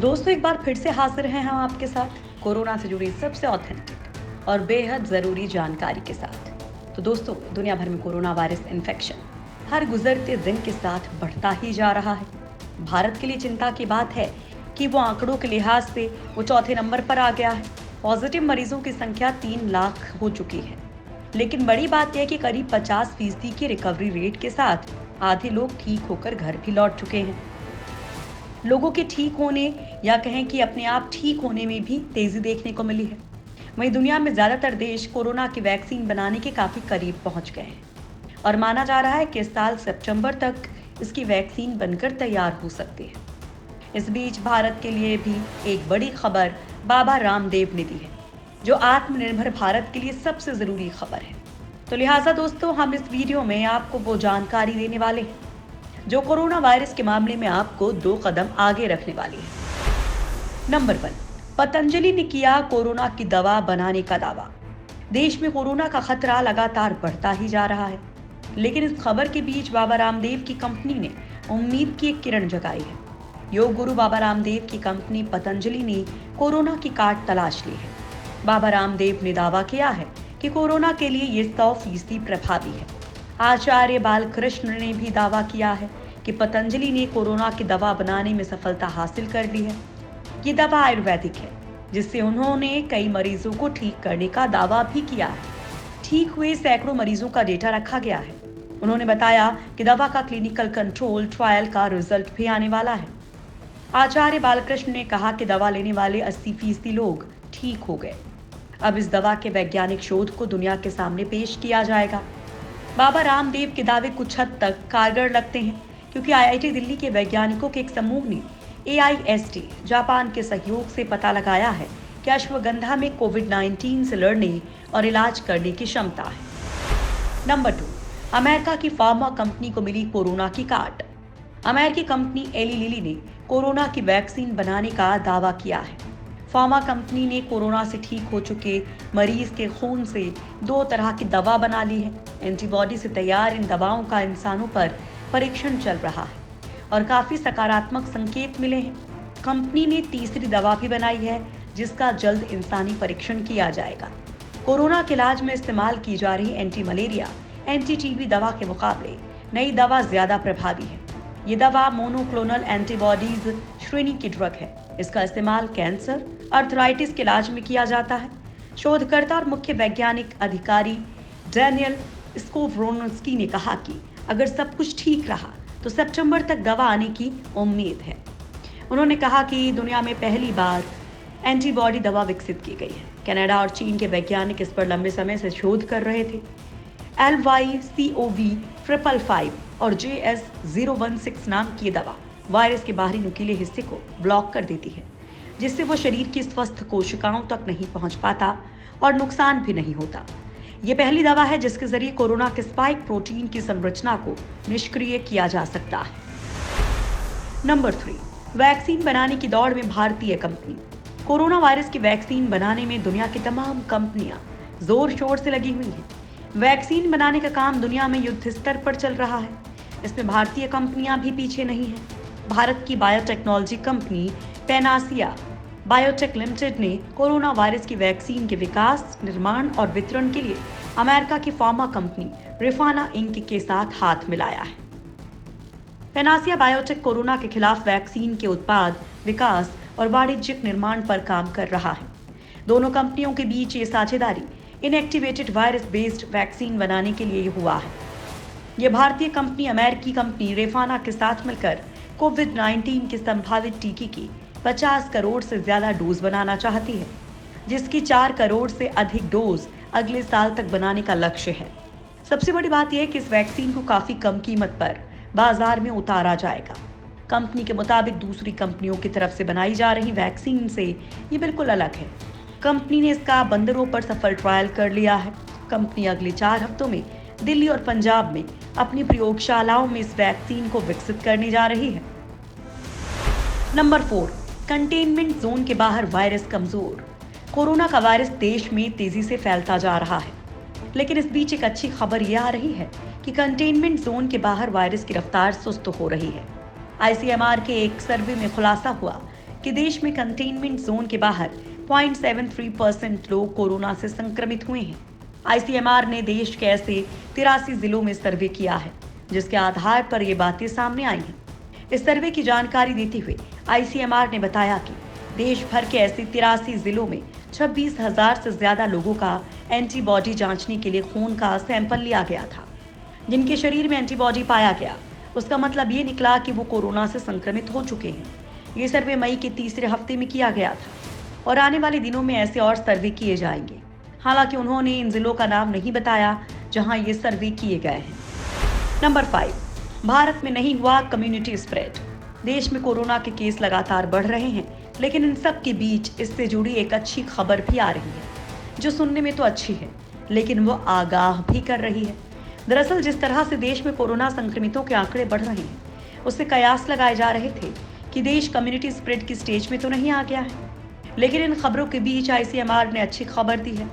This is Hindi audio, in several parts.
दोस्तों, एक बार फिर से हाजिर हैं हम आपके साथ कोरोना से जुड़ी सबसे ऑथेंटिक और बेहद ज़रूरी जानकारी के साथ। तो दोस्तों, दुनिया भर में कोरोना वायरस इन्फेक्शन हर गुजरते दिन के साथ बढ़ता ही जा रहा है। भारत के लिए चिंता की बात है कि वो आंकड़ों के लिहाज से वो चौथे नंबर पर आ गया है। पॉजिटिव मरीजों की संख्या 3 लाख हो चुकी है। लेकिन बड़ी बात यह है कि करीब 50% की रिकवरी रेट के साथ आधे लोग ठीक होकर घर भी लौट चुके हैं। लोगों के ठीक होने या कहें कि अपने आप ठीक होने में भी तेजी देखने को मिली है। वहीं दुनिया में ज्यादातर देश कोरोना की वैक्सीन बनाने के काफी करीब पहुंच गए हैं और माना जा रहा है कि इस साल सितंबर तक इसकी वैक्सीन बनकर तैयार हो सकती है। इस बीच भारत के लिए भी एक बड़ी खबर बाबा रामदेव ने दी है, जो आत्मनिर्भर भारत के लिए सबसे जरूरी खबर है। तो लिहाजा दोस्तों, हम इस वीडियो में आपको वो जानकारी देने वाले हैं जो कोरोना वायरस के मामले में आपको 2 कदम आगे रखने वाली है। नंबर 1, पतंजलि ने किया कोरोना की दवा बनाने का दावा। देश में कोरोना का खतरा लगातार बढ़ता ही जा रहा है, लेकिन इस खबर के बीच बाबा रामदेव की कंपनी ने उम्मीद की एक किरण जगाई है। योग गुरु बाबा रामदेव की कंपनी पतंजलि ने कोरोना की काट तलाश ली है। बाबा रामदेव ने दावा किया है कि कोरोना के लिए ये 100% प्रभावी है। आचार्य बालकृष्ण ने भी दावा किया है कि पतंजलि ने कोरोना की दवा बनाने में सफलता हासिल कर ली है। ये दवा आयुर्वेदिक है, जिससे उन्होंने कई मरीजों को ठीक करने का दावा भी किया है। ठीक हुए सैकड़ों मरीजों का डेटा रखा गया है। उन्होंने बताया कि दवा का क्लिनिकल कंट्रोल ट्रायल का रिजल्ट भी आने वाला है। आचार्य बालकृष्ण ने कहा कि दवा लेने वाले 80% लोग ठीक हो गए। अब इस दवा के वैज्ञानिक शोध को दुनिया के सामने पेश किया जाएगा। बाबा रामदेव के दावे कुछ हद तक कारगर लगते हैं, क्योंकि आईआईटी दिल्ली के वैज्ञानिकों के एक समूह ने AIST जापान के सहयोग से पता लगाया है कि अश्वगंधा में कोविड-19 से लड़ने और इलाज करने की क्षमता है। नंबर 2, अमेरिका की फार्मा कंपनी को मिली कोरोना की काट। अमेरिकी कंपनी एली लिली ने कोरोना की वैक्सीन बनाने का दावा किया है। फार्मा कंपनी ने कोरोना से ठीक हो चुके मरीज के खून से 2 तरह की दवा बना ली है। एंटीबॉडी से तैयार इन दवाओं का इंसानों पर परीक्षण चल रहा है और काफी सकारात्मक संकेत मिले हैं। कंपनी ने तीसरी दवा भी बनाई है, जिसका जल्द इंसानी परीक्षण किया जाएगा। कोरोना के इलाज में इस्तेमाल की जा रही एंटी मलेरिया, एंटी टीबी दवा के मुकाबले नई दवा ज्यादा प्रभावी है। ये दवा मोनोक्लोनल एंटीबॉडीज श्रेणी की ड्रग है। इसका इस्तेमाल कैंसर, अर्थराइटिस के इलाज में किया जाता है। शोधकर्ता और मुख्य वैज्ञानिक अधिकारी डैनियल स्कोव्रोनस्की ने कहा कि अगर सब कुछ ठीक रहा तो सितंबर तक दवा आने की उम्मीद है। उन्होंने कहा कि दुनिया में पहली बार एंटीबॉडी दवा विकसित की गई है। कनाडा और चीन के वैज्ञानिक इस पर लंबे समय से शोध कर रहे थे। LYCoV555 और JS016 नाम की ये दवा वायरस के बाहरी नुकीले हिस्से को ब्लॉक कर देती है, जिससे वो शरीर की स्वस्थ कोशिकाओं तक नहीं पहुंच पाता और नुकसान भी नहीं होता। ये पहली दवा है जिसके जरिए कोरोना के स्पाइक प्रोटीन की संरचना को निष्क्रिय किया जा सकता है। नंबर 3, वैक्सीन बनाने की दौड़ में भारतीय कंपनी। कोरोना वायरस की वैक्सीन बनाने में दुनिया की तमाम कंपनियां जोर शोर से लगी हुई हैं। वैक्सीन बनाने का काम दुनिया में युद्ध स्तर पर चल रहा है। इसमें भारतीय कंपनियां भी पीछे नहीं हैं। भारत की biotechnology company Panacea biotech limited ने कोरोना वायरस की वैक्सीन के विकास, निर्माण और वितरण के लिए अमेरिका की फार्मा कंपनी रिफाना इंक के साथ हाथ मिलाया है। पैनासिया बायोटेक कोरोना के खिलाफ वैक्सीन के उत्पाद, विकास और वाणिज्यिक निर्माण पर काम कर रहा है। दोनों कंपनियों के बीच ये साझेदारी इनएक्टिवेटेड वायरस बेस्ड वैक्सीन बनाने के लिए हुआ है। ये भारतीय कंपनी अमेरिकी कंपनी रेफाना के साथ मिलकर कोविड-19 के संभावित टीके की 50 करोड़ से ज्यादा डोज बनाना चाहती है, जिसकी 4 करोड़ से अधिक डोज अगले साल तक बनाने का लक्ष्य है। सबसे बड़ी बात यह है कि इस वैक्सीन को काफी कम कीमत पर बाजार में उतारा जाएगा। कंपनी के मुताबिक दूसरी कंपनियों की तरफ से बनाई जा रही वैक्सीन से ये बिल्कुल अलग है। कंपनी ने इसका बंदरों पर सफल ट्रायल कर लिया है। कंपनी अगले 4 हफ्तों में दिल्ली और पंजाब में अपनी प्रयोगशालाओं में इस वैक्सीन को विकसित करने जा रही है। नंबर 4, कंटेनमेंट जोन के बाहर वायरस कमजोर। कोरोना का वायरस देश में तेजी से फैलता जा रहा है, लेकिन इस बीच एक अच्छी खबर यह आ रही है कि कंटेनमेंट जोन के बाहर वायरस की रफ्तार सुस्त हो रही है। ICMR के एक सर्वे में खुलासा हुआ कि देश में कंटेनमेंट जोन के बाहर 0.73% लोग कोरोना से संक्रमित हुए हैं। आईसीएमआर ने देश के ऐसे 83 जिलों में सर्वे किया है, जिसके आधार पर ये बातें सामने आई हैं। इस सर्वे की जानकारी देते हुए आईसीएमआर ने बताया कि देश भर के ऐसे 83 जिलों में 26,000 से ज्यादा लोगों का एंटीबॉडी जांचने के लिए खून का सैंपल लिया गया था। जिनके शरीर में एंटीबॉडी पाया गया, उसका मतलब ये निकला कि वो कोरोना से संक्रमित हो चुके हैं। ये सर्वे मई के तीसरे हफ्ते में किया गया था और आने वाले दिनों में ऐसे और सर्वे किए जाएंगे। हालांकि उन्होंने इन जिलों का नाम नहीं बताया जहां ये सर्वे किए गए हैं। नंबर 5, भारत में नहीं हुआ कम्युनिटी स्प्रेड। देश में कोरोना के केस लगातार बढ़ रहे हैं, लेकिन इन सब के बीच इससे जुड़ी एक अच्छी खबर भी आ रही है, जो सुनने में तो अच्छी है, लेकिन वो आगाह भी कर रही है। दरअसल जिस तरह से देश में कोरोना संक्रमितों के आंकड़े बढ़ रहे हैं, उससे कयास लगाए जा रहे थे कि देश कम्युनिटी स्प्रेड की स्टेज में तो नहीं आ गया है। लेकिन इन खबरों के बीच आईसीएमआर ने अच्छी खबर दी है।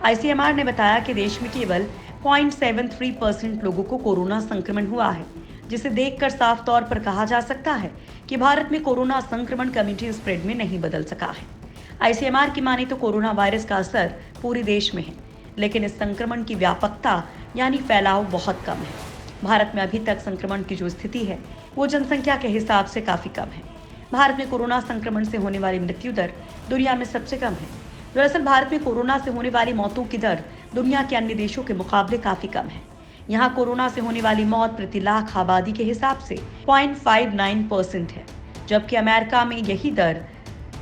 आईसीएमआर ने बताया कि देश में केवल 0.73% लोगों को कोरोना संक्रमण हुआ है, जिसे देखकर साफ तौर पर कहा जा सकता है कि भारत में कोरोना संक्रमण कम्युनिटी स्प्रेड में नहीं बदल सका है। आईसीएमआर की माने तो कोरोना वायरस का असर पूरे देश में है, लेकिन इस संक्रमण की व्यापकता यानी फैलाव बहुत कम है। भारत में अभी तक संक्रमण की जो स्थिति है, वो जनसंख्या के हिसाब से काफी कम है। भारत में कोरोना संक्रमण से होने वाली मृत्यु दर दुनिया में सबसे कम है। दरअसल भारत में कोरोना से होने वाली मौतों की दर दुनिया के अन्य देशों के मुकाबले काफी कम है। यहाँ कोरोना से होने वाली मौत प्रति लाख आबादी के हिसाब से 0.59% है, जबकि अमेरिका में यही दर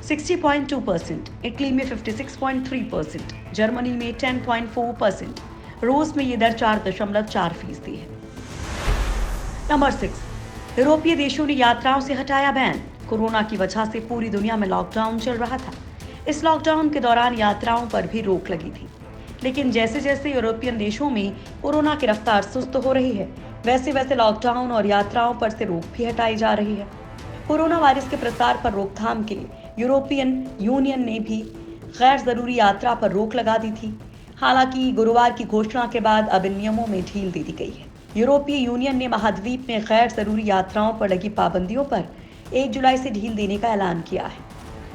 60.2%, इटली में 56.3%, जर्मनी में 10.4%, रूस में ये दर 4.4% है। नंबर 6, यूरोपीय देशों ने यात्राओं से हटाया बैन। कोरोना की वजह से पूरी दुनिया में लॉकडाउन चल रहा था। इस लॉकडाउन के दौरान यात्राओं पर भी रोक लगी थी, लेकिन जैसे जैसे यूरोपियन देशों में कोरोना की रफ्तार सुस्त हो रही है, वैसे वैसे लॉकडाउन और यात्राओं पर से रोक भी हटाई जा रही है। कोरोना वायरस के प्रसार पर रोकथाम के लिए यूरोपियन यूनियन ने भी गैर जरूरी यात्रा पर रोक लगा दी थी। हालांकि गुरुवार की घोषणा के बाद अब इन नियमों में ढील दे दी गई है। यूरोपीय यूनियन ने महाद्वीप में गैर जरूरी यात्राओं पर लगी पाबंदियों पर 1 जुलाई से ढील देने का ऐलान किया है।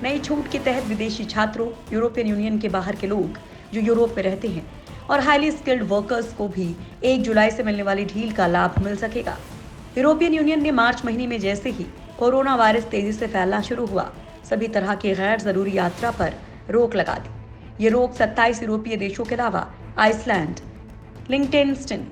नई छूट के तहत विदेशी छात्रों, यूरोपियन यूनियन के बाहर के लोग जो यूरोप में रहते हैं और हाईली स्किल्ड वर्कर्स को भी 1 जुलाई से मिलने वाली ढील का लाभ मिल सकेगा। यूरोपियन यूनियन ने मार्च महीने में जैसे ही कोरोना वायरस तेजी से फैलना शुरू हुआ, सभी तरह की गैर जरूरी यात्रा पर रोक लगा दी। ये रोक 27 यूरोपीय देशों के अलावा आइसलैंड, लिंक्टेनस्टाइन,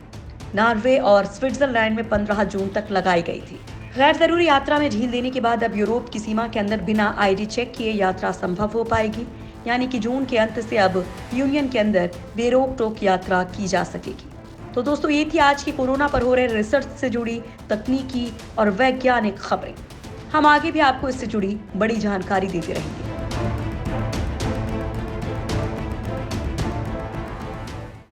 नॉर्वे और स्विट्जरलैंड में 15 जून तक लगाई गई थी। गैर जरूरी यात्रा में ढील देने के बाद अब यूरोप की सीमा के अंदर बिना आईडी चेक किए यात्रा संभव हो पाएगी, यानी कि जून के अंत से अब यूनियन के अंदर बेरोक टोक यात्रा की जा सकेगी। तो दोस्तों, ये थी आज की कोरोना पर हो रहे रिसर्च से जुड़ी तकनीकी और वैज्ञानिक खबरें। हम आगे भी आपको इससे जुड़ी बड़ी जानकारी देते रहेंगे।